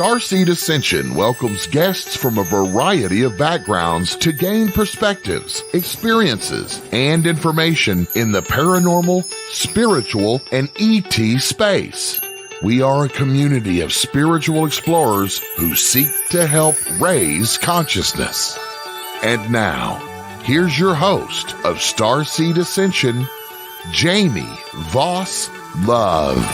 Starseed Ascension welcomes guests from a variety of backgrounds to gain perspectives, experiences, and information in the paranormal, spiritual, and ET space. We are a community of spiritual explorers who seek to help raise consciousness. And now, here's your host of Starseed Ascension, Jamie Voss Love.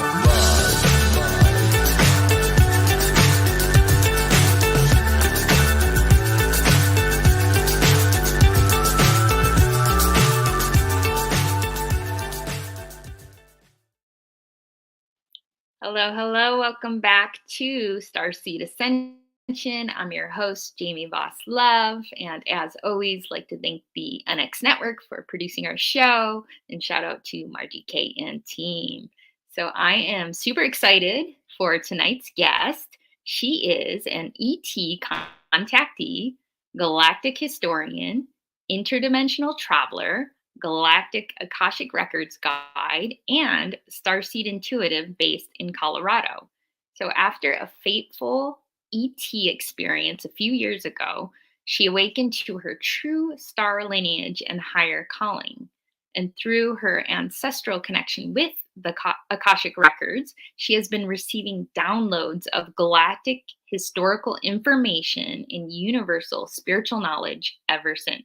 Hello. Welcome back to Starseed Ascension. I'm your host, Jamie Voss Love. And as always, like to thank the NX Network for producing our show, and shout out to Margie K and team. So I am super excited for tonight's guest. She is an ET contactee, galactic historian, interdimensional traveler, Galactic Akashic Records Guide, and Starseed Intuitive based in Colorado. So after a fateful ET experience a few years ago, she awakened to her true star lineage and higher calling. And through her ancestral connection with the Akashic Records, she has been receiving downloads of galactic historical information and universal spiritual knowledge ever since.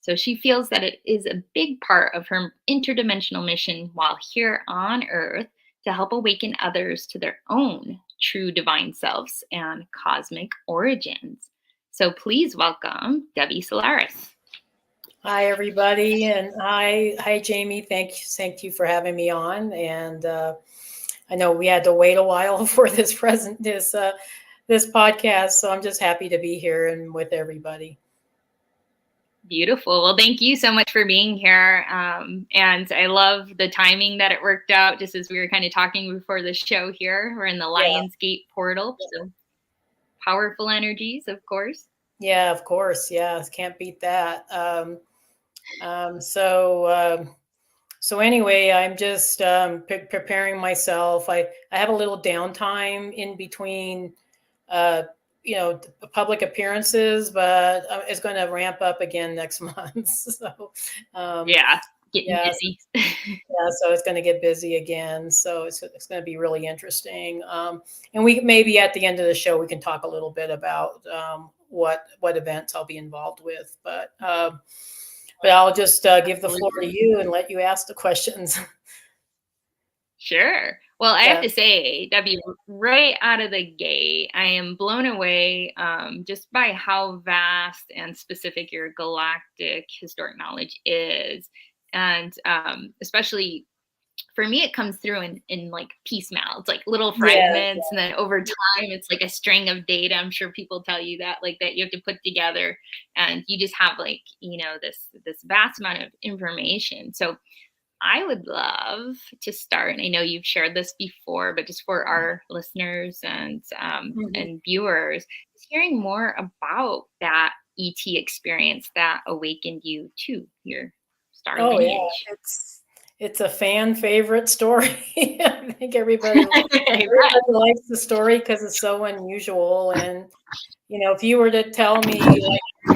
So she feels that it is a big part of her interdimensional mission while here on Earth to help awaken others to their own true divine selves and cosmic origins. So please welcome Debbie Solaris. Hi, everybody, and hi, Jamie. Thank you for having me on. And I know we had to wait a while for this podcast, so I'm just happy to be here and with everybody. Beautiful. Well, thank you so much for being here. And I love the timing that it worked out, just as we were kind of talking before the show here. We're in the Lionsgate portal. So powerful energies, of course. Yeah, of course. Yeah, can't beat that. So anyway, I'm just preparing myself. I have a little downtime in between public appearances, but it's going to ramp up again next month. So getting busy. So it's going to get busy again. So it's going to be really interesting. And we maybe at the end of the show we can talk a little bit about what events I'll be involved with. But I'll just give the floor to you and let you ask the questions. Sure. Well, I have to say, Debbie, right out of the gate, I am blown away just by how vast and specific your galactic historic knowledge is. And especially for me, it comes through in like piecemeal. It's like little fragments. And then over time, it's like a string of data. I'm sure people tell you that, like that you have to put together. And you just have like, this vast amount of information. So I would love to start, and I know you've shared this before, but just for our listeners and viewers, just hearing more about that ET experience that awakened you to your star lineage. Yeah. It's a fan favorite story. I think everybody likes the story because it's so unusual. And if you were to tell me like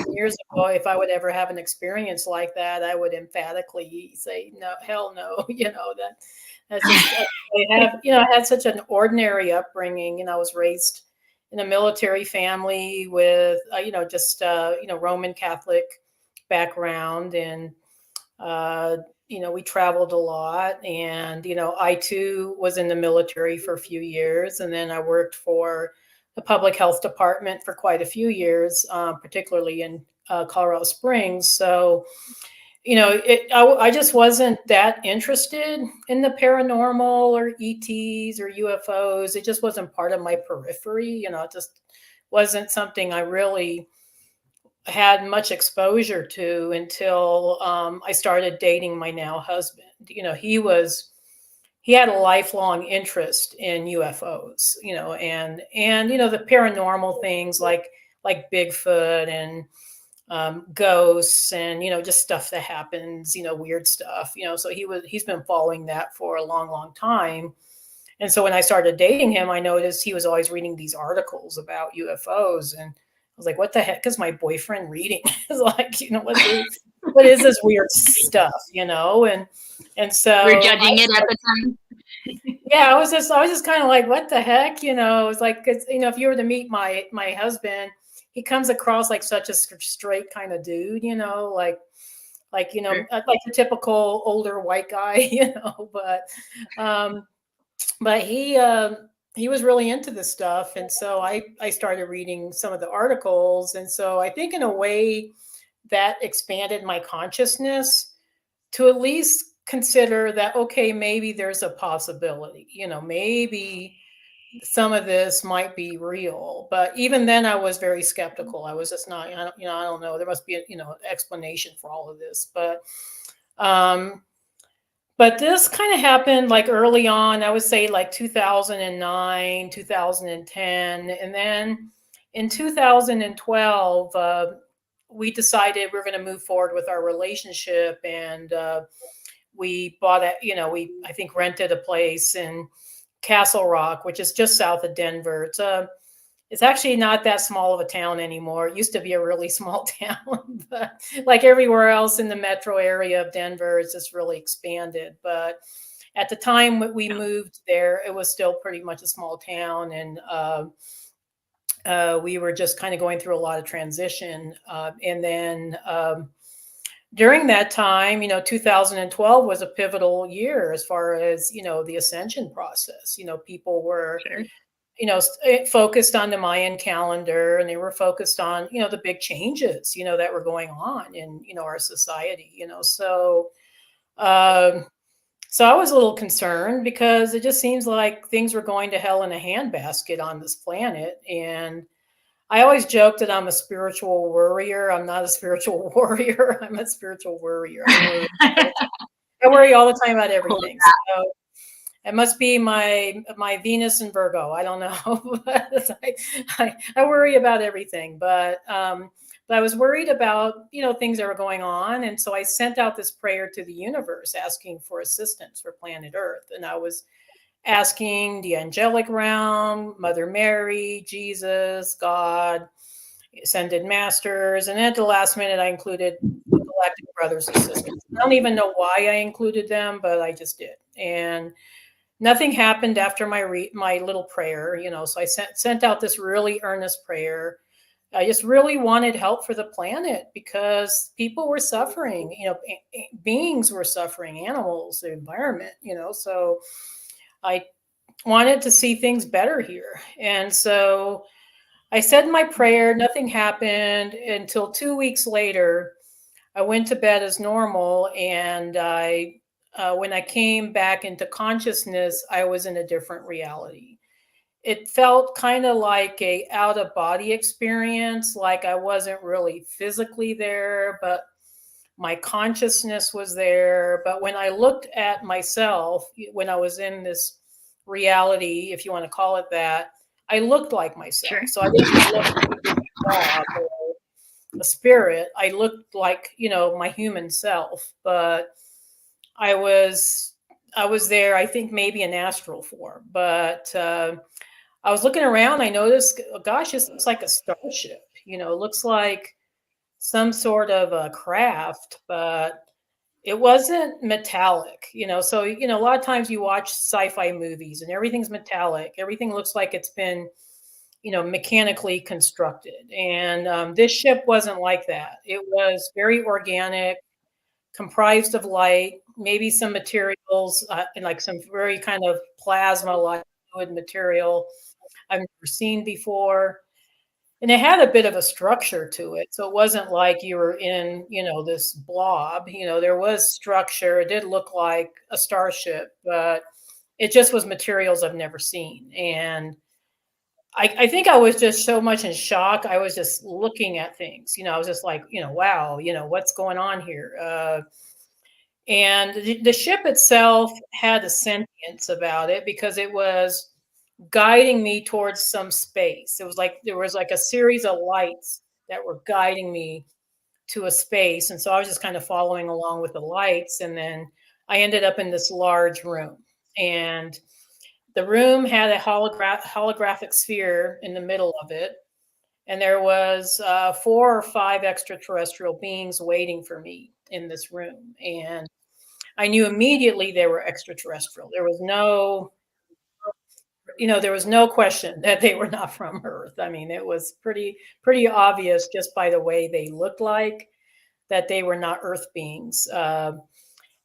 years ago if I would ever have an experience like that, I would emphatically say no, hell no. That's just I had such an ordinary upbringing. I was raised in a military family with Roman Catholic background, and we traveled a lot, and I too was in the military for a few years, and then I worked for the public health department for quite a few years, particularly in Colorado Springs. So, I just wasn't that interested in the paranormal or ETs or UFOs. It just wasn't part of my periphery. It just wasn't something I really had much exposure to until I started dating my now husband. He had a lifelong interest in UFOs, and the paranormal things like Bigfoot and ghosts and just stuff that happens, weird stuff. So he's been following that for a long time. And so when I started dating him, I noticed he was always reading these articles about UFOs. And I was like, what the heck is my boyfriend reading? It's like, what is this weird stuff, And so we're judging it at the time. Yeah, I was just kind of like, what the heck, It was like, cause if you were to meet my husband, he comes across like such a straight kind of dude, like Sure. like the typical older white guy, but he was really into this stuff, and so I started reading some of the articles, and so I think in a way that expanded my consciousness to at least consider that, okay, maybe there's a possibility, maybe some of this might be real. But even then I was very skeptical. I was just not, I don't know, there must be explanation for all of this. But this kind of happened like early on, I would say like 2009, 2010. And then in 2012, we decided we're going to move forward with our relationship. And we bought I think rented a place in Castle Rock, which is just south of Denver. It's actually not that small of a town anymore. It used to be a really small town, but like everywhere else in the metro area of Denver, it's just really expanded. But at the time we moved there, it was still pretty much a small town. And we were just kind of going through a lot of transition. And then during that time, 2012 was a pivotal year as far as, the ascension process. People were, Sure. Focused on the Mayan calendar, and they were focused on, the big changes, that were going on in, our society, so I was a little concerned because it just seems like things were going to hell in a handbasket on this planet. And I always joke that I'm a spiritual worrier. I'm not a spiritual warrior. I'm a spiritual worrier. I worry all the time about everything. So it must be my Venus and Virgo. I don't know. But I worry about everything. But I was worried about, things that were going on. And so I sent out this prayer to the universe asking for assistance for planet Earth. And I was asking the angelic realm, Mother Mary, Jesus, God, ascended masters. And then at the last minute, I included the galactic brothers and sisters. I don't even know why I included them, but I just did. And nothing happened after my little prayer, so I sent out this really earnest prayer. I just really wanted help for the planet because people were suffering, beings were suffering, animals, the environment, so I wanted to see things better here. And so I said my prayer, nothing happened until 2 weeks later. I went to bed as normal, and when I came back into consciousness, I was in a different reality. It felt kind of like a out of body experience, like I wasn't really physically there, but my consciousness was there. But when I looked at myself, when I was in this reality, if you want to call it that, I looked like myself. Sure. So I didn't look like a spirit. I looked like, my human self, but I was there, I think maybe in astral form. But I was looking around, I noticed, oh, gosh, this looks like a starship. It looks like some sort of a craft, but it wasn't metallic, So, a lot of times you watch sci-fi movies and everything's metallic. Everything looks like it's been, mechanically constructed. And this ship wasn't like that. It was very organic, comprised of light, maybe some materials, and like some very kind of plasma-like fluid material I've never seen before. And it had a bit of a structure to it. So it wasn't like you were in, this blob. There was structure. It did look like a starship, but it just was materials I've never seen. And I think I was just so much in shock. I was just looking at things. I was just like, wow, what's going on here? And the ship itself had a sentience about it because it was guiding me towards some space. It was like there was like a series of lights that were guiding me to a space. And so I was just kind of following along with the lights. And then I ended up in this large room. And The room had a holographic sphere in the middle of it, and there was 4 or 5 extraterrestrial beings waiting for me in this room. And I knew immediately they were extraterrestrial. There was no, there was no question that they were not from Earth. I mean, it was pretty obvious just by the way they looked like that they were not Earth beings.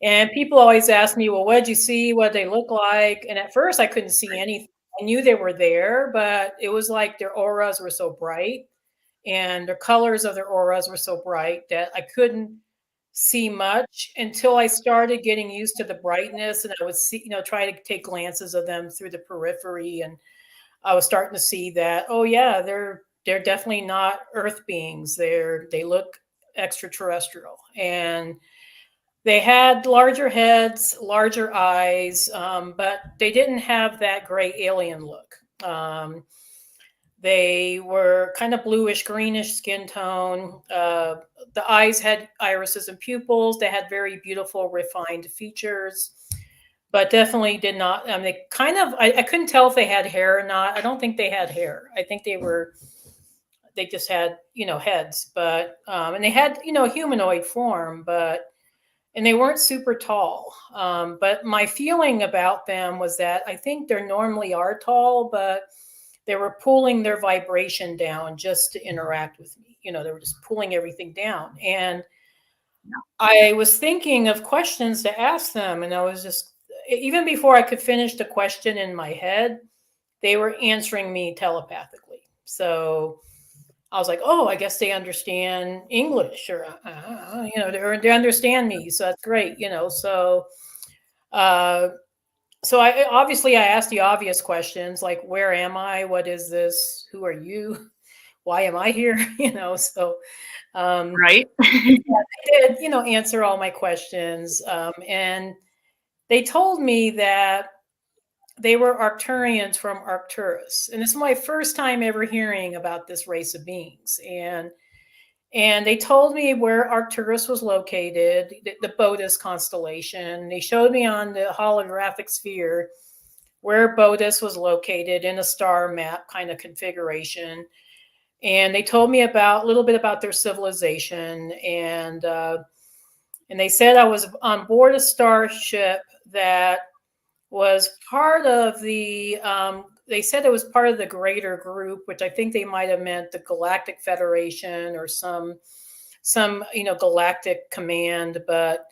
And people always ask me, well, what did you see? What they look like? And at first I couldn't see anything. I knew they were there, but it was like their auras were so bright and the colors of their auras were so bright that I couldn't see much until I started getting used to the brightness, and I would see, try to take glances of them through the periphery, and I was starting to see that, oh yeah, they're definitely not Earth beings. They look extraterrestrial, and they had larger heads, larger eyes, but they didn't have that gray alien look. They were kind of bluish, greenish skin tone. The eyes had irises and pupils. They had very beautiful, refined features, but definitely did not. They kind of, I couldn't tell if they had hair or not. I don't think they had hair. I think they just had, heads, but, and they had, humanoid form, and they weren't super tall. But my feeling about them was that I think they normally are tall, but they were pulling their vibration down just to interact with me. They were just pulling everything down. And I was thinking of questions to ask them. And I was just, even before I could finish the question in my head, they were answering me telepathically. So I was like, oh, I guess they understand English, or, they understand me. So that's great, So I asked the obvious questions like, where am I? What is this? Who are you? Why am I here? So Right. I did, answer all my questions. And they told me that they were Arcturians from Arcturus. And it's my first time ever hearing about this race of beings. And they told me where Arcturus was located, the Bodas constellation. They showed me on the holographic sphere where Bodas was located in a star map kind of configuration. And they told me a little bit about their civilization. And they said I was on board a starship that was part of they said it was part of the greater group, which I think they might have meant the Galactic Federation or some galactic command, but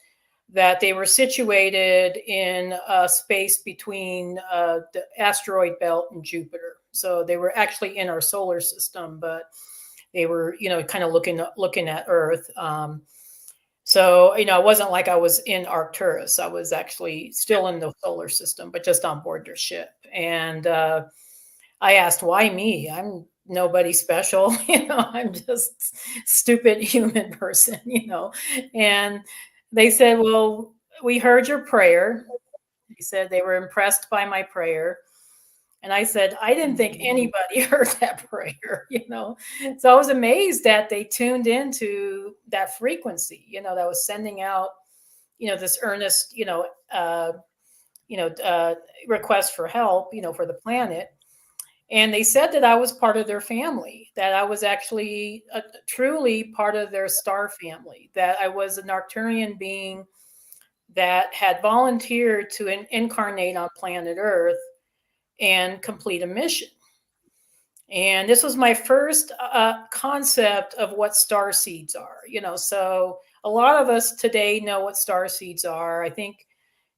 that they were situated in a space between the asteroid belt and Jupiter. So they were actually in our solar system, but they were, kind of looking at Earth. So, it wasn't like I was in Arcturus. I was actually still in the solar system, but just on board their ship. And I asked, why me? I'm nobody special. I'm just stupid human person, And they said, well, we heard your prayer. They said they were impressed by my prayer. And I said, I didn't think anybody heard that prayer, So I was amazed that they tuned into that frequency, that was sending out, this earnest, request for help, for the planet. And they said that I was part of their family, that I was actually truly part of their star family, that I was an Arcturian being that had volunteered to incarnate on planet Earth and complete a mission. And this was my first concept of what star seeds are, so a lot of us today know what star seeds are. I think,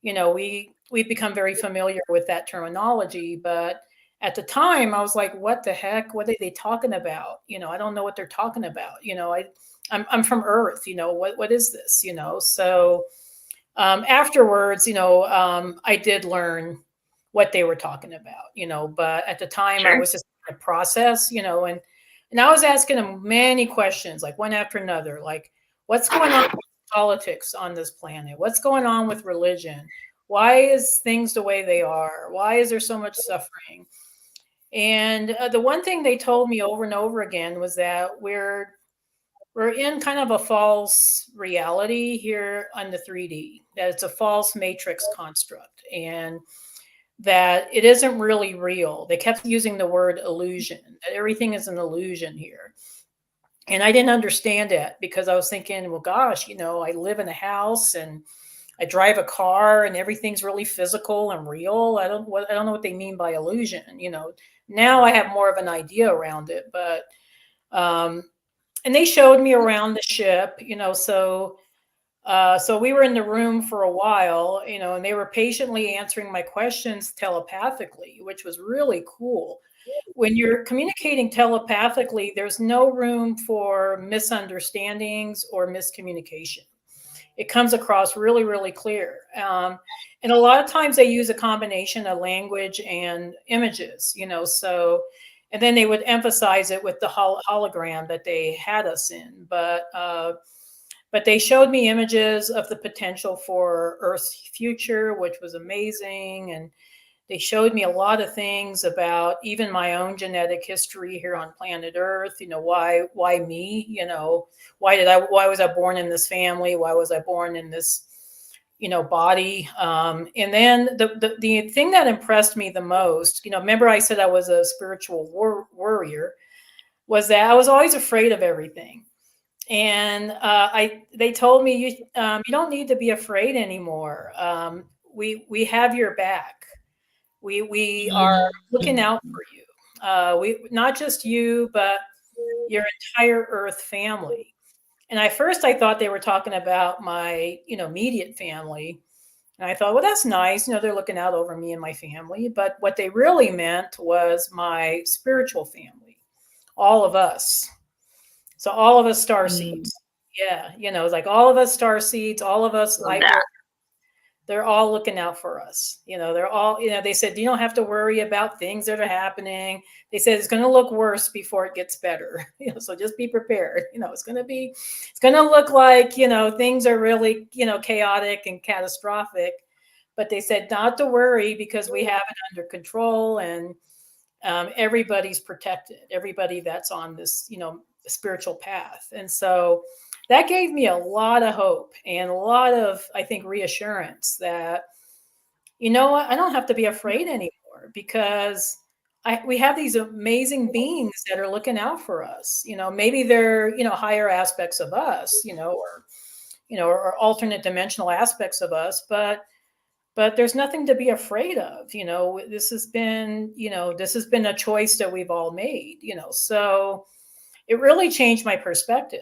we've become very familiar with that terminology, but at the time I was like, what the heck? What are they talking about? I don't know what they're talking about. I'm from Earth, what is this? So afterwards, I did learn what they were talking about, but at the time Sure. I was just in a process, and I was asking them many questions, like one after another, like what's going on with politics on this planet? What's going on with religion? Why is things the way they are? Why is there so much suffering? And the one thing they told me over and over again was that we're in kind of a false reality here on the 3D, that it's a false matrix construct. And that it isn't really real. They kept using the word illusion, that everything is an illusion here. And I didn't understand it because I was thinking, well, gosh, you know, I live in a house and I drive a car and everything's really physical and real. I don't know what they mean by illusion. You know, now I have more of an idea around it, but and they showed me around the ship, you know, so we were in the room for a while, you know, and they were patiently answering my questions telepathically, which was really cool. When you're communicating telepathically, there's no room for misunderstandings or miscommunication. It comes across really, really clear. And a lot of times they use a combination of language and images, you know, so, and then they would emphasize it with the hologram that they had us in. But they showed me images of the potential for Earth's future, which was amazing. And they showed me a lot of things about even my own genetic history here on planet Earth. You know, why me? You know, why was I born in this family? Why was I born in this, you know, body? And then the thing that impressed me the most, you know, remember I said I was a spiritual warrior, was that I was always afraid of everything. And they told me you don't need to be afraid anymore. We have your back. We are looking out for you. We not just you, but your entire Earth family. And I thought they were talking about my, you know, immediate family. And I thought, well, that's nice. You know, they're looking out over me and my family. But what they really meant was my spiritual family, all of us. So all of us starseeds. Yeah, you know, it's like all of us starseeds, all of us light workers. They're all looking out for us. You know, they're all, you know, they said, you don't have to worry about things that are happening. They said, it's going to look worse before it gets better. You know, so just be prepared. You know, it's going to look like, you know, things are really, you know, chaotic and catastrophic. But they said not to worry because we have it under control, and everybody's protected. Everybody that's on this, you know, spiritual path. And so that gave me a lot of hope and a lot of, I think, reassurance that, you know what, I don't have to be afraid anymore because we have these amazing beings that are looking out for us. You know, maybe they're, you know, higher aspects of us, you know, or alternate dimensional aspects of us, but there's nothing to be afraid of. You know, this has been a choice that we've all made, you know, so it really changed my perspective.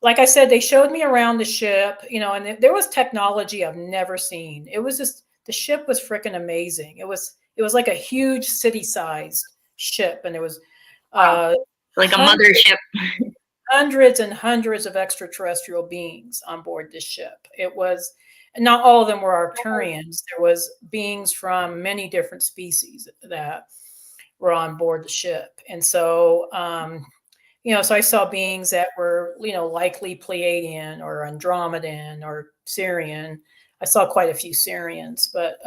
Like I said, they showed me around the ship, you know, and there was technology I've never seen. It was just, the ship was freaking amazing. It was like a huge city-sized ship, and there was like a mothership. Hundreds and hundreds of extraterrestrial beings on board this ship. It was, not all of them were Arcturians. There was beings from many different species that were on board the ship. And so, you know, so I saw beings that were, you know, likely Pleiadian or Andromedan or Syrian. I saw quite a few Syrians, but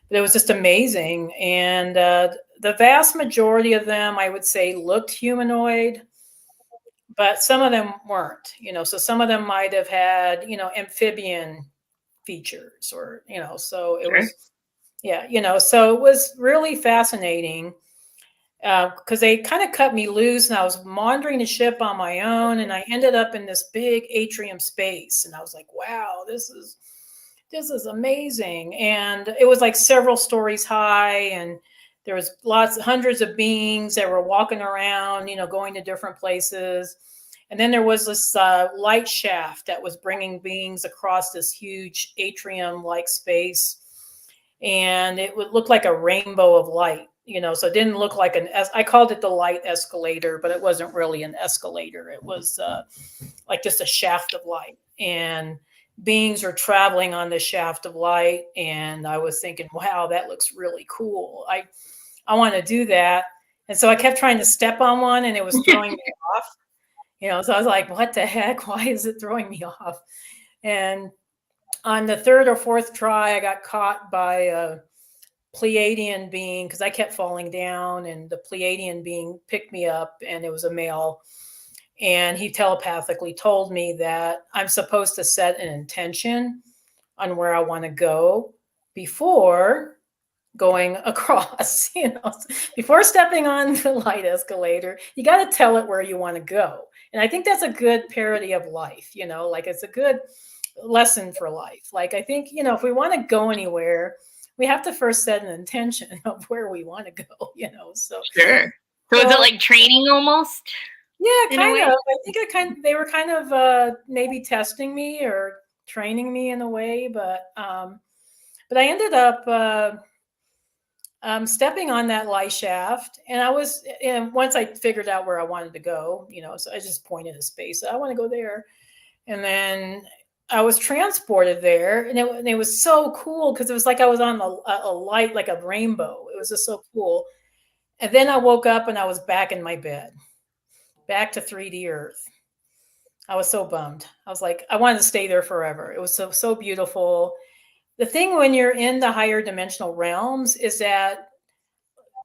it was just amazing. And the vast majority of them, I would say, looked humanoid, but some of them weren't, you know, so some of them might have had, you know, amphibian features, or, you know, so it was, yeah, you know, so it was really fascinating because they kind of cut me loose, and I was wandering the ship on my own, and I ended up in this big atrium space, and I was like, wow, this is amazing. And it was like several stories high, and there was hundreds of beings that were walking around, you know, going to different places. And then there was this light shaft that was bringing beings across this huge atrium-like space. And it would look like a rainbow of light, you know, so it didn't look like I called it the light escalator, but it wasn't really an escalator. It was like just a shaft of light. And beings are traveling on the shaft of light. And I was thinking, wow, that looks really cool. I want to do that. And so I kept trying to step on one, and it was throwing me off. You know, so I was like, what the heck? Why is it throwing me off? And on the third or fourth try, I got caught by a Pleiadian being because I kept falling down, and the Pleiadian being picked me up, and it was a male. And he telepathically told me that I'm supposed to set an intention on where I want to go before going across, before stepping on the light escalator, you got to tell it where you want to go. And I think that's a good parody of life, like it's a good lesson for life. Like, I think, if we want to go anywhere, we have to first set an intention of where we want to go, so. Sure. So is it like training almost? Yeah, kind of. I think they were kind of maybe testing me or training me in a way, but I ended up stepping on that light shaft, and once I figured out where I wanted to go, so I just pointed a space. I want to go there, and then I was transported there, and it was so cool because it was like I was on a light, like a rainbow. It was just so cool. And then I woke up and I was back in my bed, back to 3D Earth. I was so bummed. I was like, I wanted to stay there forever. It was so beautiful. The thing when you're in the higher dimensional realms is that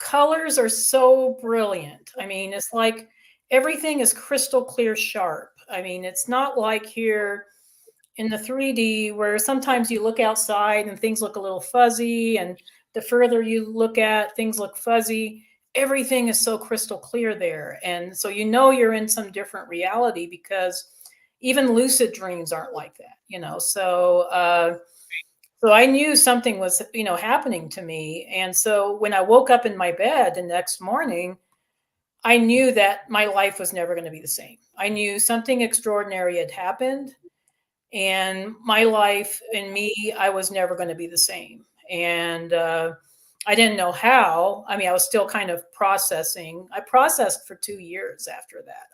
colors are so brilliant. I mean, it's like everything is crystal clear sharp. I mean, it's not like here in the 3D where sometimes you look outside and things look a little fuzzy, and the further you look at, things look fuzzy. Everything is so crystal clear there. And so you're in some different reality, because even lucid dreams aren't like that, so I knew something was, happening to me. And so when I woke up in my bed the next morning, I knew that my life was never going to be the same. I knew something extraordinary had happened, and my life and me, I was never going to be the same. And I didn't know how. I mean, I was still kind of processing. I processed for 2 years after that.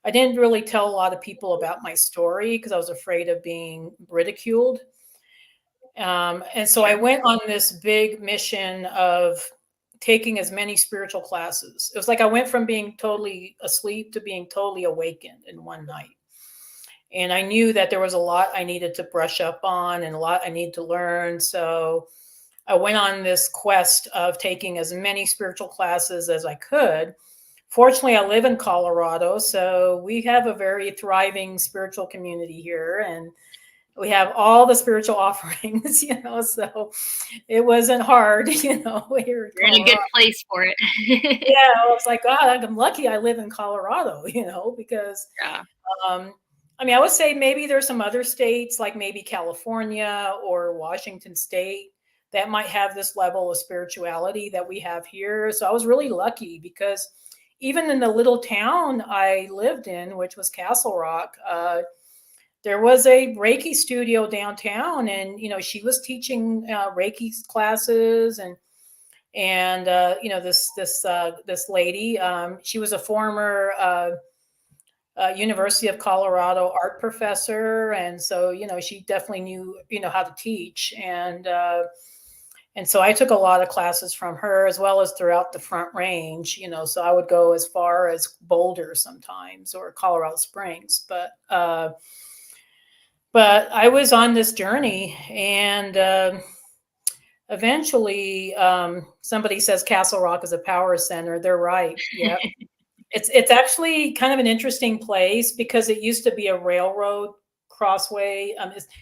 I didn't really tell a lot of people about my story because I was afraid of being ridiculed. And so I went on this big mission of taking as many spiritual classes. It was like I went from being totally asleep to being totally awakened in one night. And I knew that there was a lot I needed to brush up on and a lot I needed to learn. So I went on this quest of taking as many spiritual classes as I could. Fortunately, I live in Colorado, so we have a very thriving spiritual community here, and we have all the spiritual offerings, so it wasn't hard, here You're in a good place for it. Yeah, I was like, God, I'm lucky I live in Colorado, because, I mean, I would say maybe there's some other states, like maybe California or Washington State, that might have this level of spirituality that we have here. So I was really lucky, because even in the little town I lived in, which was Castle Rock, there was a Reiki studio downtown, and she was teaching Reiki classes, and this lady, she was a former University of Colorado art professor, and so she definitely knew how to teach, and so I took a lot of classes from her, as well as throughout the Front Range, so I would go as far as Boulder sometimes, or Colorado Springs, but I was on this journey, and eventually somebody says Castle Rock is a power center. They're right. Yeah. It's actually kind of an interesting place, because it used to be a railroad crossway.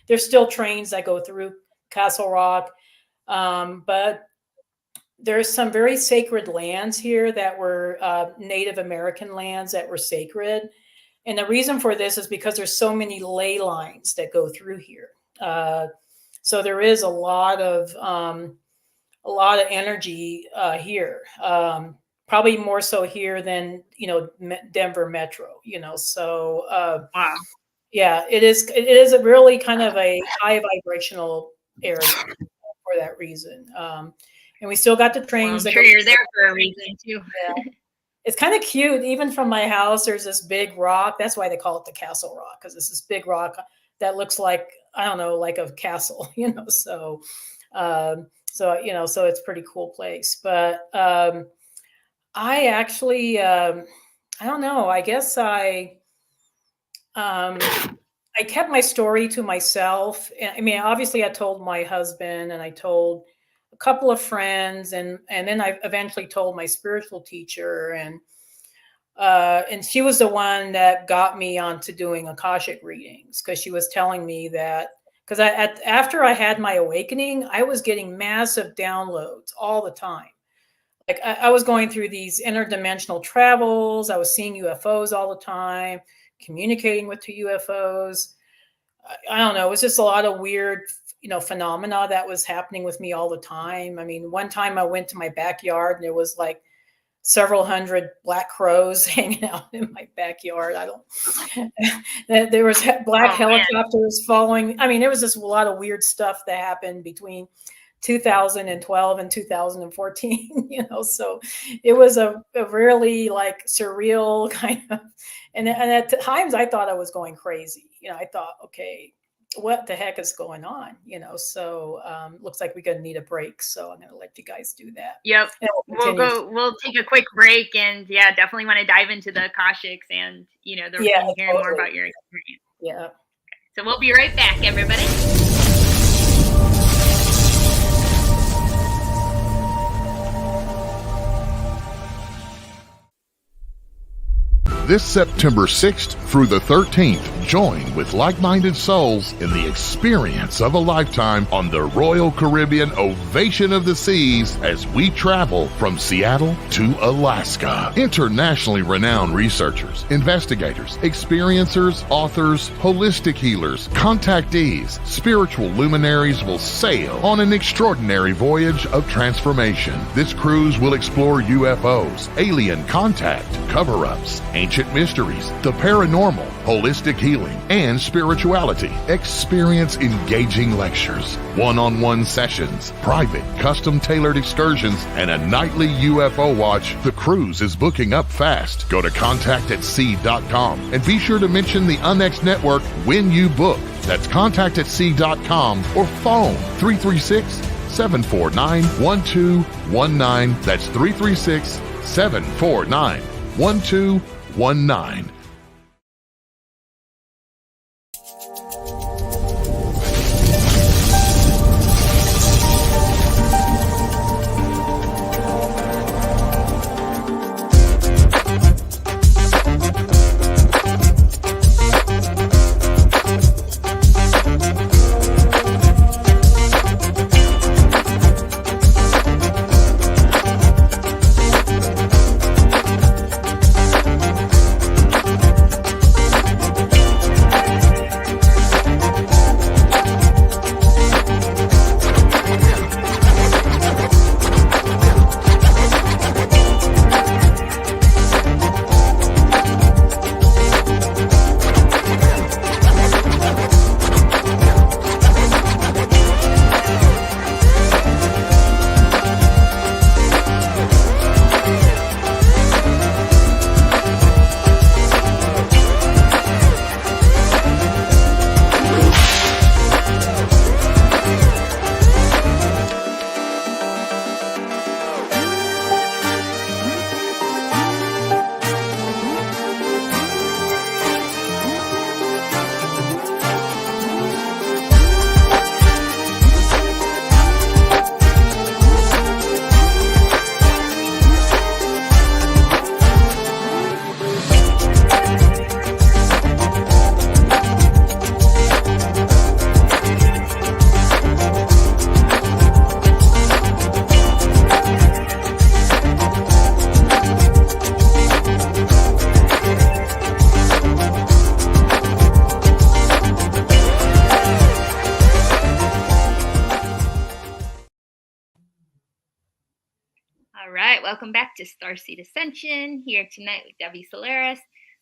There's still trains that go through Castle Rock. But there's some very sacred lands here that were Native American lands that were sacred. And the reason for this is because there's so many ley lines that go through here. So there is a lot of energy here. Probably more so here than Denver Metro. So wow. Yeah, it is a really kind of a high vibrational area for that reason. And we still got the trains. Well, I'm sure you're there for a reason too. Yeah. It's kind of cute. Even from my house, there's this big rock. That's why they call it the Castle Rock, because it's this big rock that looks like, I don't know, like a castle, So, so it's a pretty cool place. But I actually, I don't know. I guess I kept my story to myself. I mean, obviously, I told my husband, and I told a couple of friends, and then I eventually told my spiritual teacher, and she was the one that got me onto doing Akashic readings, because she was telling me that, because after I had my awakening, I was getting massive downloads all the time. Like I was going through these interdimensional travels. I was seeing UFOs all the time, communicating with the UFOs. I don't know. It was just a lot of weird, phenomena that was happening with me all the time. I mean, one time I went to my backyard and there was like several hundred black crows hanging out in my backyard. There was black helicopters following. I mean, there was just a lot of weird stuff that happened between 2012 and 2014, so it was a really like surreal kind of, and at times I thought I was going crazy. I thought, okay, what the heck is going on? So looks like we're going to need a break. So I'm going to let you guys do that. Yep. We'll take a quick break, and definitely want to dive into the Akashics and, hearing totally. More about your experience. Yeah. So we'll be right back, everybody. This September 6th through the 13th, join with like-minded souls in the experience of a lifetime on the Royal Caribbean Ovation of the Seas as we travel from Seattle to Alaska. Internationally renowned researchers, investigators, experiencers, authors, holistic healers, contactees, spiritual luminaries will sail on an extraordinary voyage of transformation. This cruise will explore UFOs, alien contact, cover-ups, ancient mysteries, the paranormal, holistic healing, and spirituality. Experience engaging lectures, one-on-one sessions, private, custom-tailored excursions, and a nightly UFO watch. The cruise is booking up fast. Go to contactatSea.com and be sure to mention the UNX Network when you book. That's contactatSea.com or phone 336-749-1219. That's 336-749-1219. Welcome back to Starseed Ascension, here tonight with Debbie Solaris.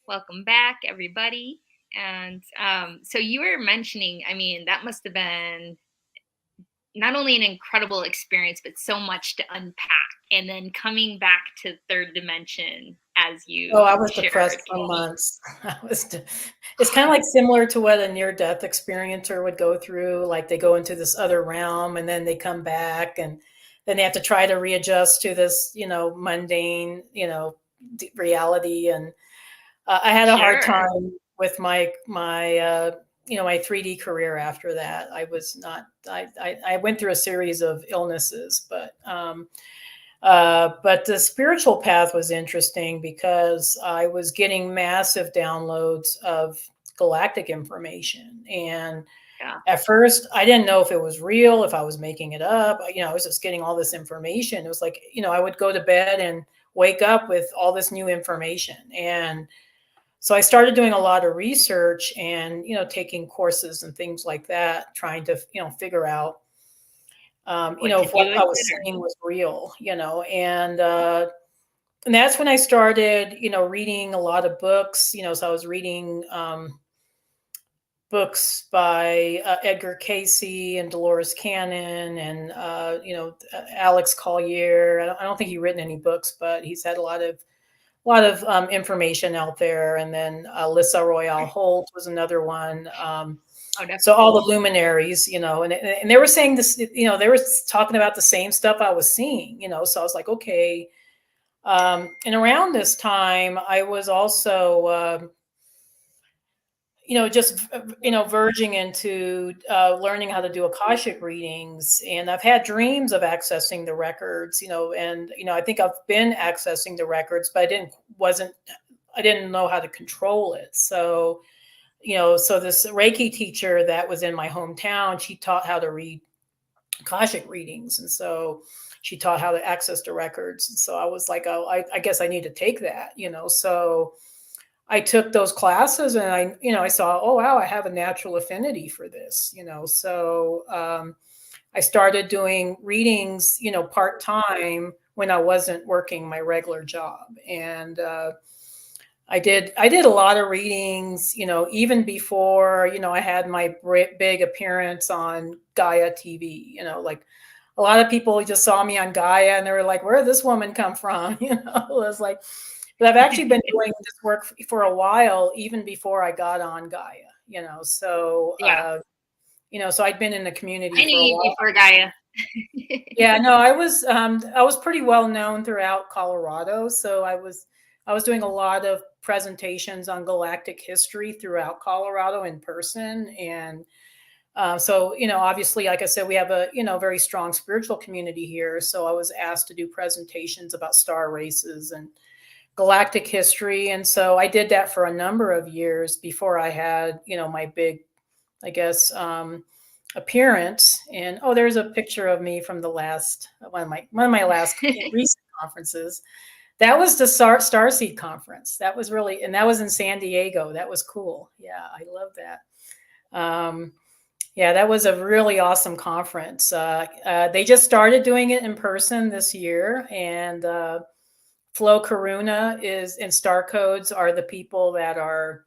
Welcome back, everybody. And so you were mentioning, I mean, that must have been not only an incredible experience, but so much to unpack. And then coming back to third dimension as you I was depressed for months. It's kind of like similar to what a near-death experiencer would go through. Like they go into this other realm and then they come back and then they have to try to readjust to this, mundane, reality. And I had a hard time with my my 3D career after that. I was not. I went through a series of illnesses, but the spiritual path was interesting because I was getting massive downloads of galactic information and. At first, I didn't know if it was real, if I was making it up. I was just getting all this information. It was like, I would go to bed and wake up with all this new information. And so I started doing a lot of research and, taking courses and things like that, trying to, figure out, if what I was seeing was real, and that's when I started, reading a lot of books, so I was reading books by Edgar Casey and Dolores Cannon and, Alex Collier. I don't think he's written any books, but he's had a lot of information out there. And then Alyssa Royale Holt was another one. So all the luminaries, and they were saying this, they were talking about the same stuff I was seeing, so I was like, okay. And around this time, I was also, just, verging into learning how to do Akashic readings. And I've had dreams of accessing the records, and, I think I've been accessing the records, but I didn't know how to control it. So, so this Reiki teacher that was in my hometown, she taught how to read Akashic readings. And so she taught how to access the records. And so I was like, oh, I guess I need to take that, so I took those classes and I saw, oh, wow, I have a natural affinity for this, so I started doing readings, part-time when I wasn't working my regular job. And I did a lot of readings, even before, I had my big appearance on Gaia TV, like a lot of people just saw me on Gaia and they were like, where did this woman come from? It was like, but I've actually been doing this work for a while, even before I got on Gaia, so, yeah. So I'd been in the community I knew you before Gaia. Yeah, no, I was pretty well known throughout Colorado. So I was doing a lot of presentations on galactic history throughout Colorado in person. And so, obviously, like I said, we have a, very strong spiritual community here. So I was asked to do presentations about star races and galactic history. And so I did that for a number of years before I had, my big, I guess, appearance. And there's a picture of me from the last one of my last recent conferences. That was the Starseed conference. That was really, and that was in San Diego. That was cool. Yeah, I love that. Yeah, that was a really awesome conference. They just started doing it in person this year, and Flo Karuna and Star Codes are the people that are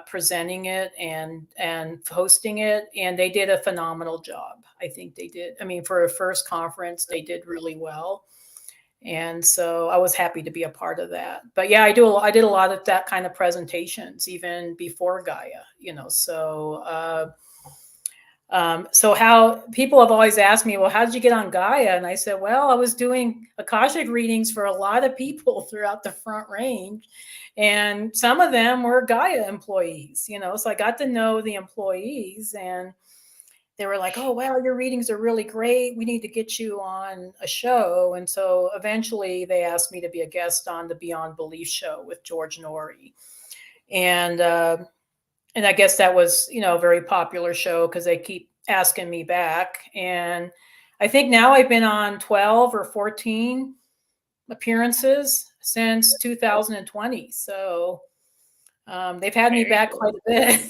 presenting it and hosting it, and they did a phenomenal job. I think they did. I mean, for a first conference, they did really well, and so I was happy to be a part of that. But yeah, I did a lot of that kind of presentations even before Gaia. So how people have always asked me, well, how did you get on Gaia? And I said, well, I was doing Akashic readings for a lot of people throughout the Front Range. And some of them were Gaia employees, so I got to know the employees and they were like, oh, wow, your readings are really great. We need to get you on a show. And so eventually they asked me to be a guest on the Beyond Belief show with George Norrie. And I guess that was, a very popular show because they keep asking me back. And I think now I've been on 12 or 14 appearances since 2020. So they've had me back quite a bit.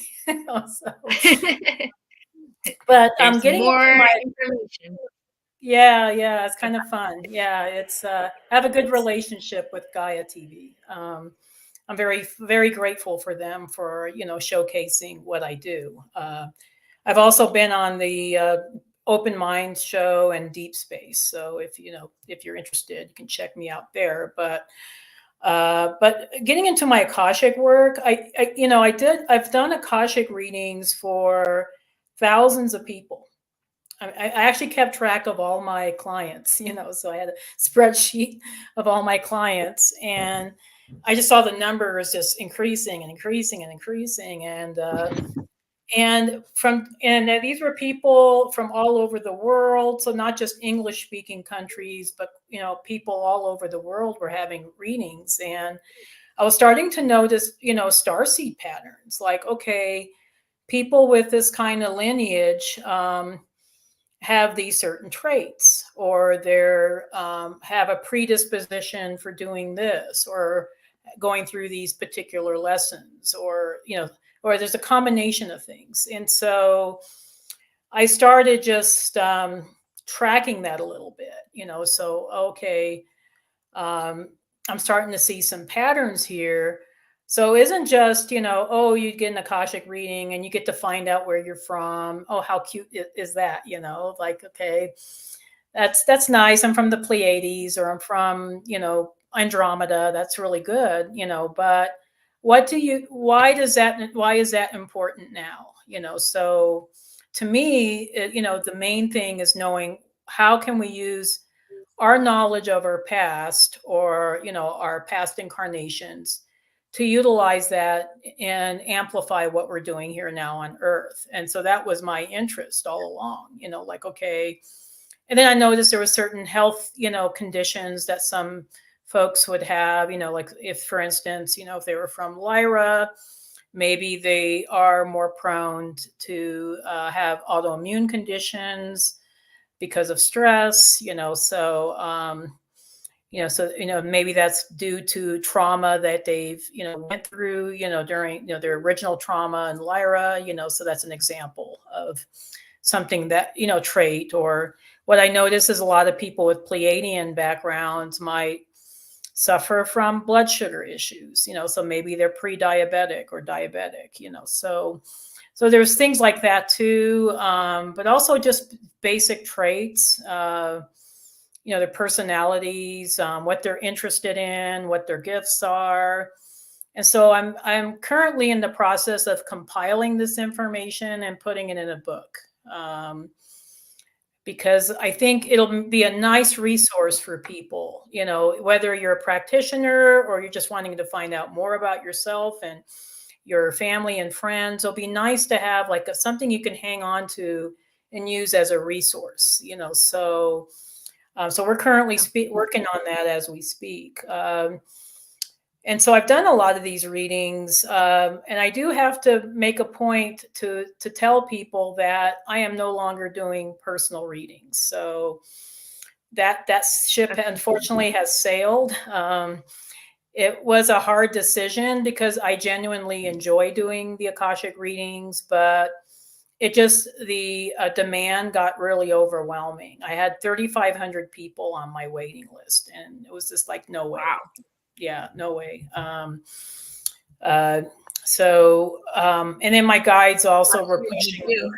But I'm getting more information. Yeah, it's kind of fun. Yeah, it's I have a good relationship with Gaia TV. I'm very, very grateful for them for, showcasing what I do. I've also been on the Open Mind show and Deep Space. So if you're interested, you can check me out there. But getting into my Akashic work, I've done Akashic readings for thousands of people. I actually kept track of all my clients, so I had a spreadsheet of all my clients, and I just saw the numbers just increasing and increasing and increasing. And these were people from all over the world. So not just English speaking countries, but, people all over the world were having readings. And I was starting to notice, starseed patterns like, okay, people with this kind of lineage have these certain traits, or they're have a predisposition for doing this, or going through these particular lessons, or or there's a combination of things. And so I started just tracking that a little bit, so okay, I'm starting to see some patterns here. So it isn't just, oh, you get an Akashic reading and you get to find out where you're from. Oh, how cute is that? Like, okay, that's nice. I'm from the Pleiades, or I'm from, Andromeda. That's really good, but why is that important now? So to me, the main thing is knowing how can we use our knowledge of our past, or our past incarnations, to utilize that and amplify what we're doing here now on Earth. And so that was my interest all along, like, okay. And then I noticed there were certain health, conditions that some folks would have, like if, for instance, if they were from Lyra, maybe they are more prone to have autoimmune conditions because of stress, so maybe that's due to trauma that they've went through during their original trauma in Lyra, so that's an example of something that trait. Or what I notice is a lot of people with Pleiadian backgrounds might suffer from blood sugar issues, so maybe they're pre-diabetic or diabetic, so there's things like that too, but also just basic traits, their personalities, what they're interested in, what their gifts are. And so I'm currently in the process of compiling this information and putting it in a book, because I think it'll be a nice resource for people, whether you're a practitioner or you're just wanting to find out more about yourself and your family and friends. It'll be nice to have like something you can hang on to and use as a resource, so we're currently working on that as we speak. And so I've done a lot of these readings, and I do have to make a point to tell people that I am no longer doing personal readings. So that ship unfortunately has sailed. It was a hard decision because I genuinely enjoy doing the Akashic readings, but the demand got really overwhelming. I had 3,500 people on my waiting list, and it was just like, no way. Wow. Yeah, no way. And then my guides also were pushing me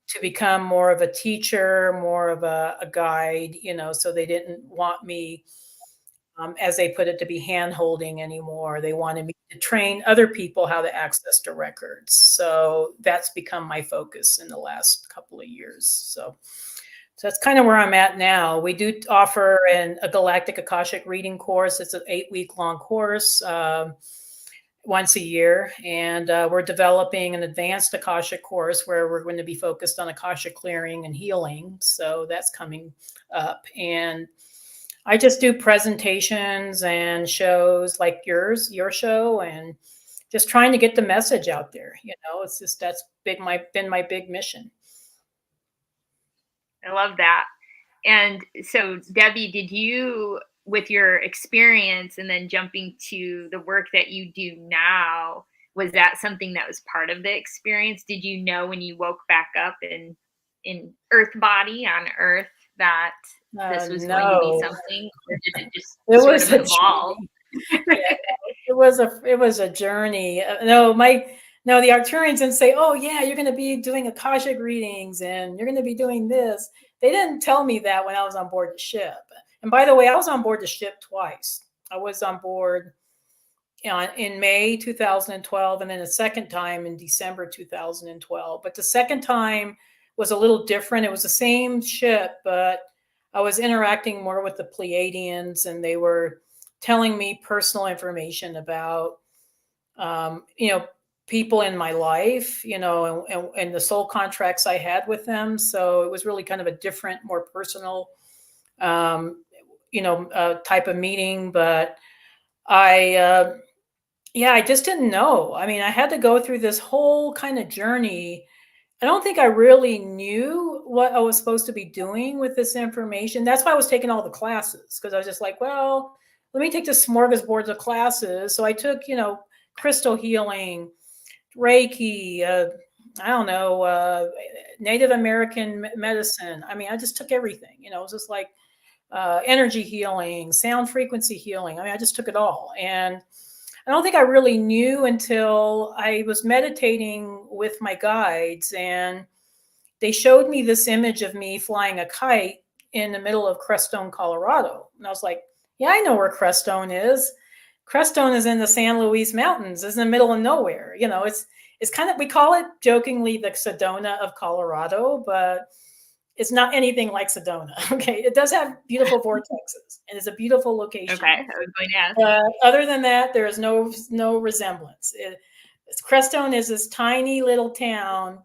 to become more of a teacher, more of a guide, so they didn't want me, as they put it, to be hand-holding anymore. They wanted me to train other people how to access the records. So that's become my focus in the last couple of years. So that's kind of where I'm at now. We do offer a Galactic Akashic reading course. It's an 8-week-long course, once a year. And we're developing an advanced Akashic course where we're going to be focused on Akashic clearing and healing. So that's coming up. And I just do presentations and shows like your show, and just trying to get the message out there. It's just, that's been my big mission. I love that. And so, Debbie, did you, with your experience and then jumping to the work that you do now, was that something that was part of the experience? Did you know when you woke back up in Earth body on Earth that this was going to be something, or did it just sort of evolve? It was a journey. No, the Arcturians didn't say, "Oh yeah, you're going to be doing Akashic readings and you're going to be doing this." They didn't tell me that when I was on board the ship. And by the way, I was on board the ship twice. I was on board in May 2012, and then a second time in December 2012. But the second time was a little different. It was the same ship, but I was interacting more with the Pleiadians, and they were telling me personal information about, people in my life, and the soul contracts I had with them. So it was really kind of a different, more personal, type of meeting. But I Yeah, I just didn't know. I mean, I had to go through this whole kind of journey. I don't think I really knew what I was supposed to be doing with this information. That's why I was taking all the classes, because I was just like, well, let me take the smorgasbord of classes. So I took, crystal healing, Reiki, I don't know, Native American medicine. I mean, I just took everything, it was just like energy healing, sound frequency healing. I mean, I just took it all. And I don't think I really knew until I was meditating with my guides, and they showed me this image of me flying a kite in the middle of Crestone, Colorado. And I was like, yeah, I know where Crestone is. Crestone is in the San Luis Mountains. It's in the middle of nowhere. It's kind of, we call it jokingly the Sedona of Colorado, but it's not anything like Sedona. Okay, it does have beautiful vortexes, and it's a beautiful location. Okay, I was going to ask. Other than that, there is no resemblance. Crestone is this tiny little town,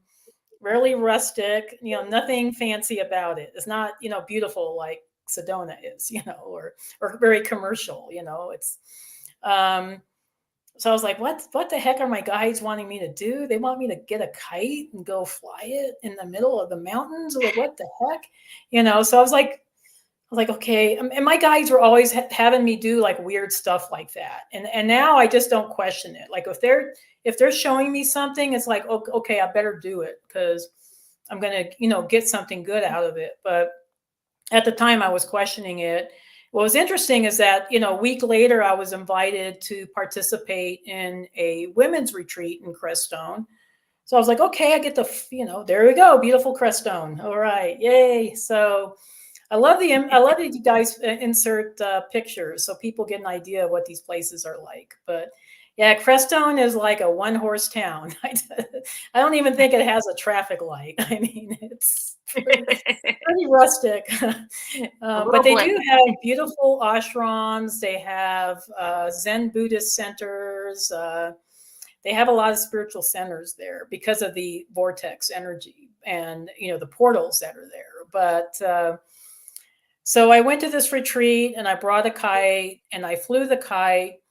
really rustic. Nothing fancy about it. It's not beautiful like Sedona is, or very commercial. It's so I was like, what the heck are my guides wanting me to do? They want me to get a kite and go fly it in the middle of the mountains? Like, what the heck? So I was like, okay. And my guides were always having me do like weird stuff like that. And now I just don't question it. Like if they're showing me something, it's like, okay, I better do it, because I'm going to, get something good out of it. But at the time I was questioning it. What was interesting is that, a week later, I was invited to participate in a women's retreat in Crestone. So I was like, okay, I get there we go. Beautiful Crestone. All right. Yay. So I love that you guys insert pictures so people get an idea of what these places are like. But yeah, Crestone is like a one-horse town. I don't even think it has a traffic light. I mean, it's pretty rustic. But they do have beautiful ashrams. They have Zen Buddhist centers. They have a lot of spiritual centers there because of the vortex energy and, the portals that are there. But so I went to this retreat, and I brought a kite, and I flew the kite,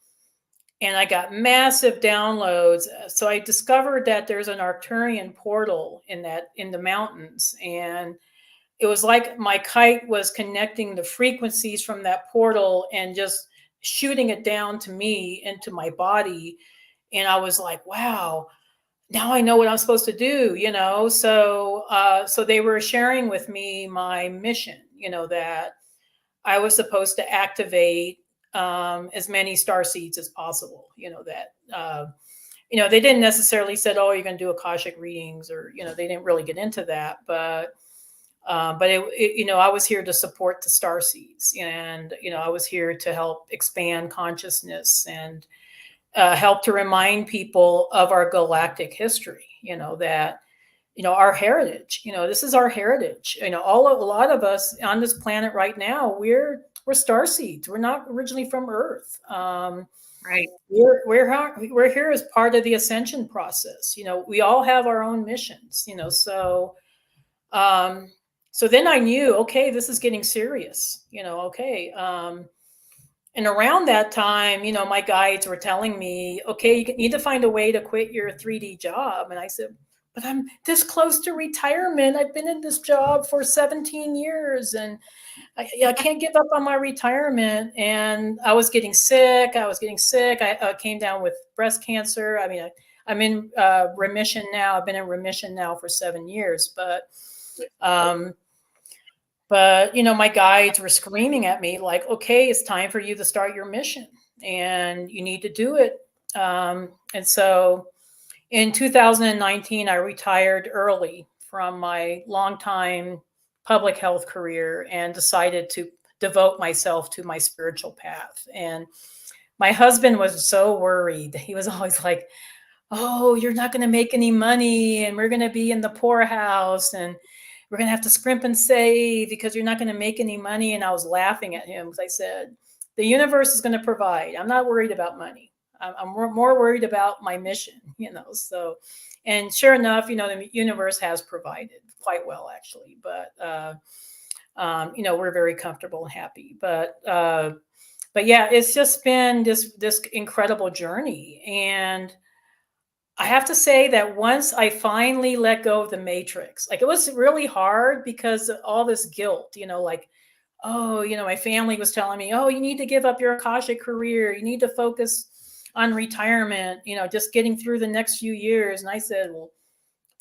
and I got massive downloads. So I discovered that there's an Arcturian portal in the mountains. And it was like my kite was connecting the frequencies from that portal and just shooting it down to me into my body. And I was like, wow, now I know what I'm supposed to do, So they were sharing with me my mission, that I was supposed to activate as many starseeds as possible, they didn't necessarily said, oh, you're going to do Akashic readings, or, they didn't really get into that, but I was here to support the starseeds, and, I was here to help expand consciousness and help to remind people of our galactic history, that, our heritage, this is our heritage. A lot of us on this planet right now, we're starseeds. We're not originally from Earth. Right. We're here as part of the ascension process. We all have our own missions. So then I knew, okay, this is getting serious. Okay. And around that time, my guides were telling me, okay, you need to find a way to quit your 3D job. And I said, but I'm this close to retirement. I've been in this job for 17 years, and I can't give up on my retirement. And I was getting sick. I came down with breast cancer. I mean, I'm in remission now. I've been in remission now for 7 years. But my guides were screaming at me like, okay, it's time for you to start your mission, and you need to do it. And so in 2019, I retired early from my longtime public health career and decided to devote myself to my spiritual path. And my husband was so worried. He was always like, oh, you're not going to make any money, and we're going to be in the poorhouse, and we're going to have to scrimp and save because you're not going to make any money. And I was laughing at him because I said, the universe is going to provide. I'm not worried about money. I'm more worried about my mission, so, and sure enough, the universe has provided quite well, actually, but, we're very comfortable and happy. But but yeah, it's just been this incredible journey. And I have to say that once I finally let go of the matrix, like it was really hard because of all this guilt, like, oh, my family was telling me, oh, you need to give up your Akashic career. You need to focus on retirement, just getting through the next few years. And I said, well,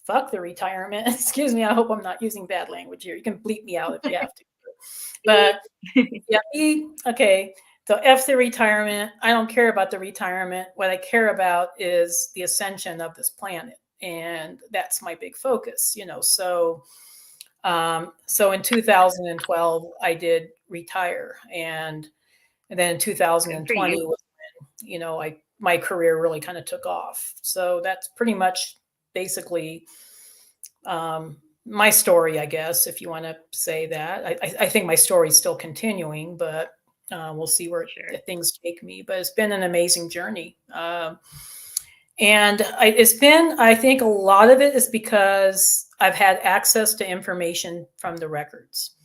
fuck the retirement. Excuse me. I hope I'm not using bad language here. You can bleep me out if you have to. But yeah, okay. So F the retirement. I don't care about the retirement. What I care about is the ascension of this planet. And that's my big focus, So so in 2012, I did retire. And then in 2020 was when, my career really kind of took off. So that's pretty much basically my story, I guess, if you want to say that. I think my story is still continuing, but we'll see where things take me. But it's been an amazing journey. And it's been, I think a lot of it is because I've had access to information from the records.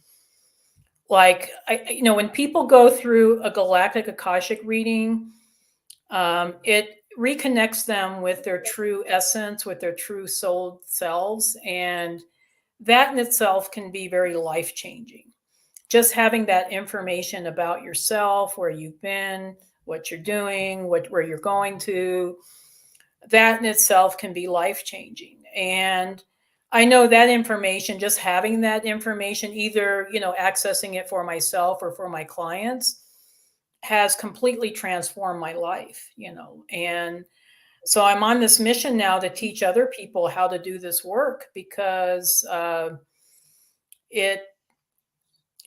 Like, when people go through a galactic Akashic reading, it reconnects them with their true essence, with their true soul selves. And that in itself can be very life-changing. Just having that information about yourself, where you've been, what you're doing, where you're going to, that in itself can be life-changing. And I know that information, just having that information, either, accessing it for myself or for my clients, has completely transformed my life, And so I'm on this mission now to teach other people how to do this work, because it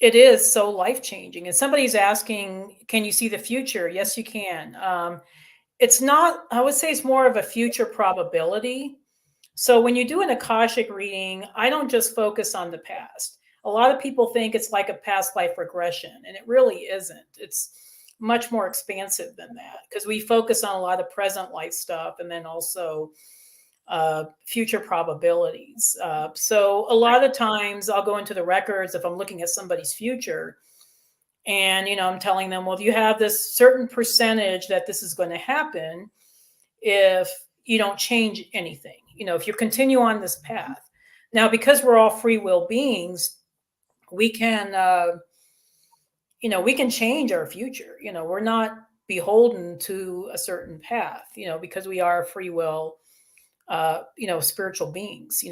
is so life-changing. And somebody's asking, can you see the future? Yes, you can. It's not, I would say it's more of a future probability. So when you do an Akashic reading, I don't just focus on the past. A lot of people think it's like a past life regression, and it really isn't. It's much more expansive than that, because we focus on a lot of present life stuff and then also future probabilities. So a lot of times I'll go into the records if I'm looking at somebody's future, and I'm telling them, well, you have this certain percentage that this is going to happen if you don't change anything, if you continue on this path. Now, because we're all free will beings, we can we can change our future. We're not beholden to a certain path, because we are free will, spiritual beings,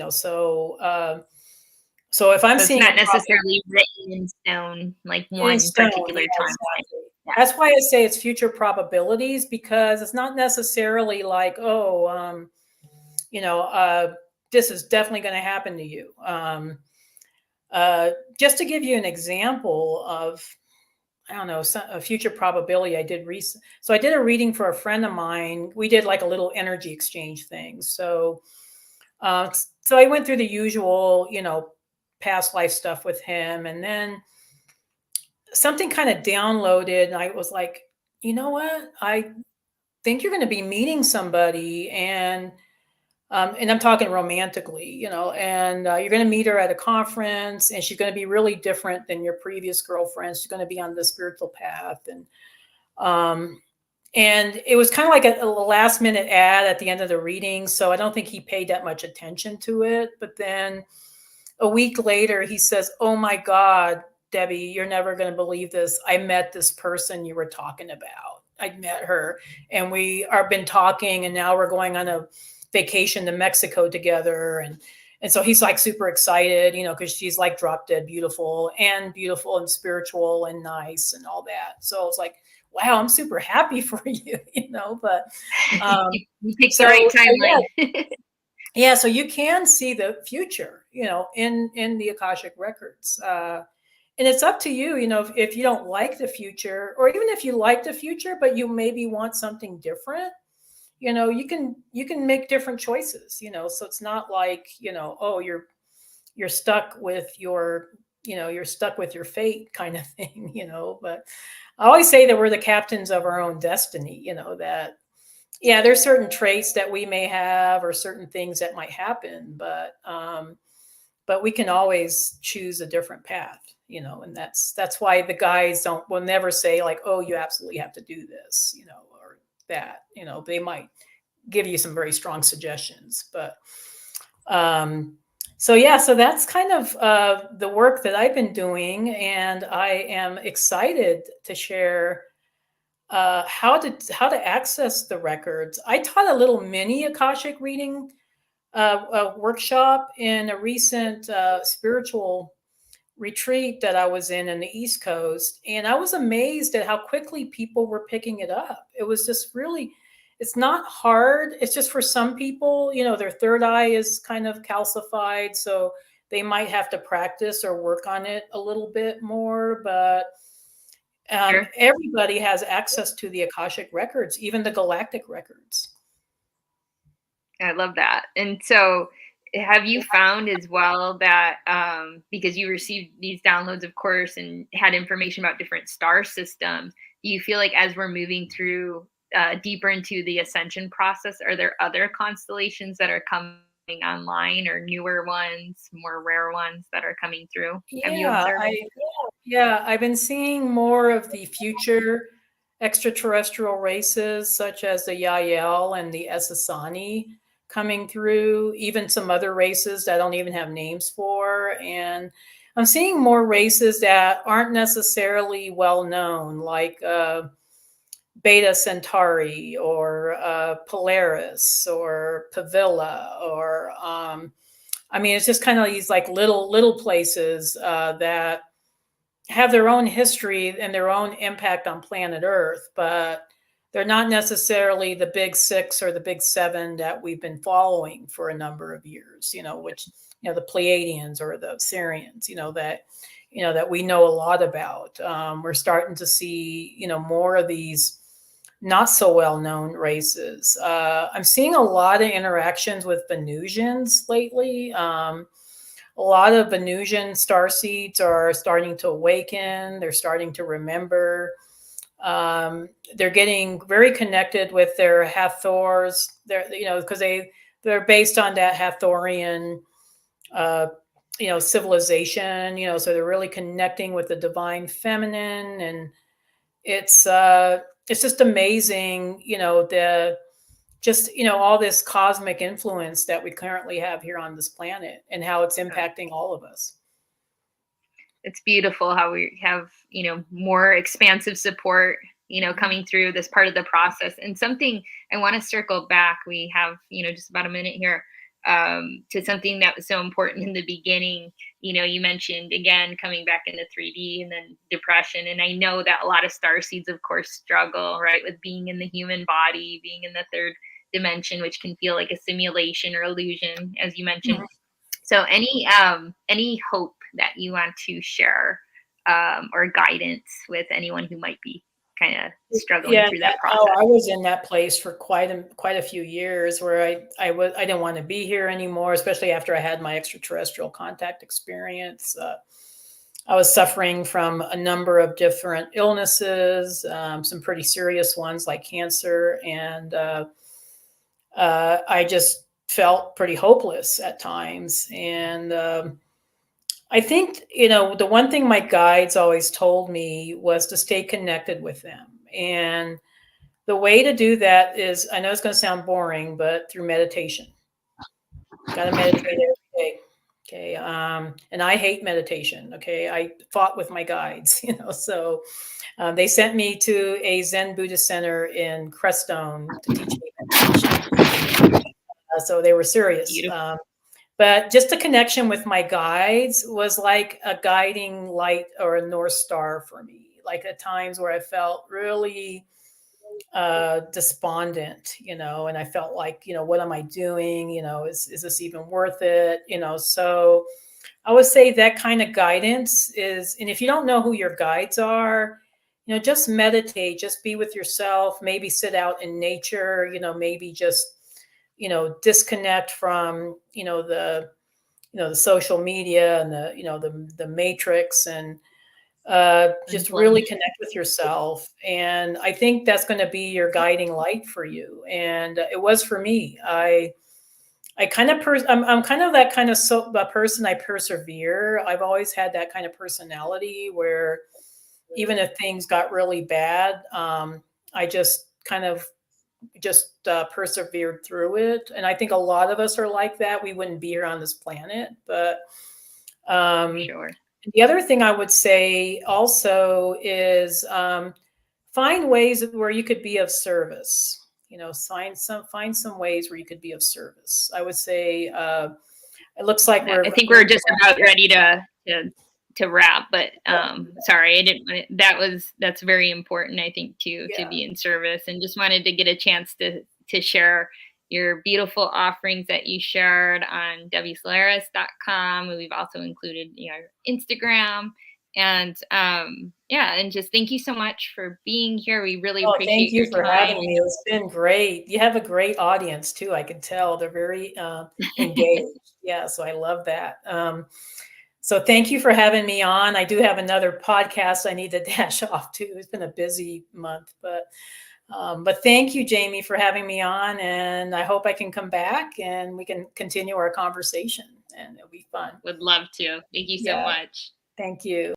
so if I'm seeing, it's not necessarily written in stone, like one particular timeline. Yeah. That's why I say it's future probabilities, because it's not necessarily like, this is definitely going to happen to you. Just to give you an example of, I don't know, a future probability I did recently. So I did a reading for a friend of mine. We did like a little energy exchange thing. So I went through the usual, past life stuff with him. And then something kind of downloaded, and I was like, you know what? I think you're going to be meeting somebody, and I'm talking romantically, and you're going to meet her at a conference, and she's going to be really different than your previous girlfriend. She's going to be on the spiritual path. And it was kind of like a last minute ad at the end of the reading. So I don't think he paid that much attention to it. But then a week later, he says, oh my God, Debbie, you're never going to believe this. I met this person you were talking about. I met her, and we are been talking, and now we're going on a vacation to Mexico together. And so he's like super excited, because she's like drop dead beautiful and spiritual and nice and all that. So I was like, wow, I'm super happy for you, but you picked the right timeline. Yeah, so you can see the future, in the Akashic records. And it's up to you, if you don't like the future, or even if you like the future, but you maybe want something different, you can make different choices, so it's not like, oh, you're stuck with your fate kind of thing, but I always say that we're the captains of our own destiny, that, yeah, there's certain traits that we may have, or certain things that might happen, but we can always choose a different path, and that's why the guides will never say like, oh, you absolutely have to do this, or that. They might give you some very strong suggestions, but so yeah, so that's kind of the work that I've been doing, and I am excited to share how to access the records. I taught a little mini Akashic reading workshop in a recent spiritual retreat that I was in the East Coast, and I was amazed at how quickly people were picking it up. It was just really, it's not hard. It's just for some people, their third eye is kind of calcified, so they might have to practice or work on it a little bit more. But Sure. everybody has access to the Akashic records, even the galactic records. I love that. And so, have you found as well that because you received these downloads, of course, and had information about different star systems, do you feel like as we're moving through deeper into the ascension process, are there other constellations that are coming online, or newer ones, more rare ones that are coming through? Have you Yeah, observed? I've been seeing more of the future extraterrestrial races, such as the Yael and the Essassani, coming through. Even some other races that I don't even have names for, and I'm seeing more races that aren't necessarily well known, like Beta Centauri or Polaris or Pavilla, or it's just kind of these like little places that have their own history and their own impact on planet Earth, but they're not necessarily the big six or the big seven that we've been following for a number of years, which, the Pleiadians or the Sirians, that we know a lot about. We're starting to see, more of these not so well-known races. I'm seeing a lot of interactions with Venusians lately. A lot of Venusian starseeds are starting to awaken. They're starting to remember. They're getting very connected with their Hathors. Because they're based on that Hathorian, civilization. So they're really connecting with the divine feminine, and it's just amazing. All this cosmic influence that we currently have here on this planet, and how it's impacting all of us. It's beautiful how we have, more expansive support, coming through this part of the process. And something I want to circle back, we have, just about a minute here, to something that was so important in the beginning. You mentioned, again, coming back into 3D and then depression. And I know that a lot of starseeds, of course, struggle, right, with being in the human body, being in the third dimension, which can feel like a simulation or illusion, as you mentioned. Mm-hmm. So any hope that you want to share, or guidance with anyone who might be kind of struggling through that process? I was in that place for quite a few years, where I didn't want to be here anymore, especially after I had my extraterrestrial contact experience. I was suffering from a number of different illnesses, some pretty serious ones like cancer, and I just felt pretty hopeless at times. And I think, the one thing my guides always told me was to stay connected with them. And the way to do that is, I know it's going to sound boring, but through meditation. Got to meditate every day. Okay. And I hate meditation. Okay. I fought with my guides, so they sent me to a Zen Buddhist center in Crestone to teach me meditation. So they were serious. But just a connection with my guides was like a guiding light or a North Star for me. Like at times where I felt really despondent, and I felt like, what am I doing? Is this even worth it? So I would say that kind of guidance is, and if you don't know who your guides are, just meditate, just be with yourself, maybe sit out in nature, maybe just, disconnect from, the social media and the matrix, and just really connect with yourself. And I think that's going to be your guiding light for you. And it was for me. I I'm kind of that kind of person. I persevere. I've always had that kind of personality where even if things got really bad, I just kind of persevered through it. And I think a lot of us are like that. We wouldn't be here on this planet. But Sure. the other thing I would say also is find ways where you could be of service. You know, find some ways where you could be of service. I would say it looks like I think we're just about ready to wrap, but sorry, I didn't. That's very important, I think, to be in service, and just wanted to get a chance to share your beautiful offerings that you shared on wsolaris.com. We've also included your Instagram, and and just thank you so much for being here. We really appreciate your time. Thank you for having me. It's been great. You have a great audience too. I can tell they're very engaged. Yeah, so I love that. So thank you for having me on. I do have another podcast I need to dash off to. It's been a busy month, but thank you, Jamie, for having me on. And I hope I can come back and we can continue our conversation, and it'll be fun. Would love to. Thank you so much. Thank you.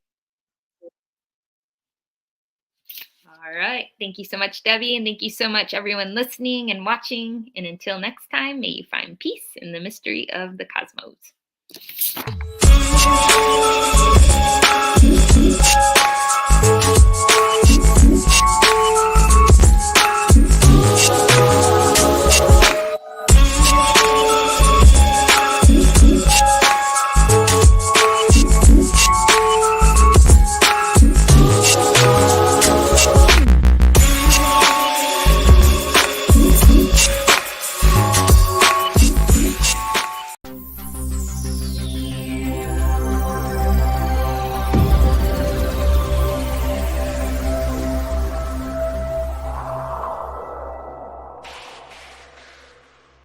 All right. Thank you so much, Debbie. And thank you so much, everyone listening and watching. And until next time, may you find peace in the mystery of the cosmos.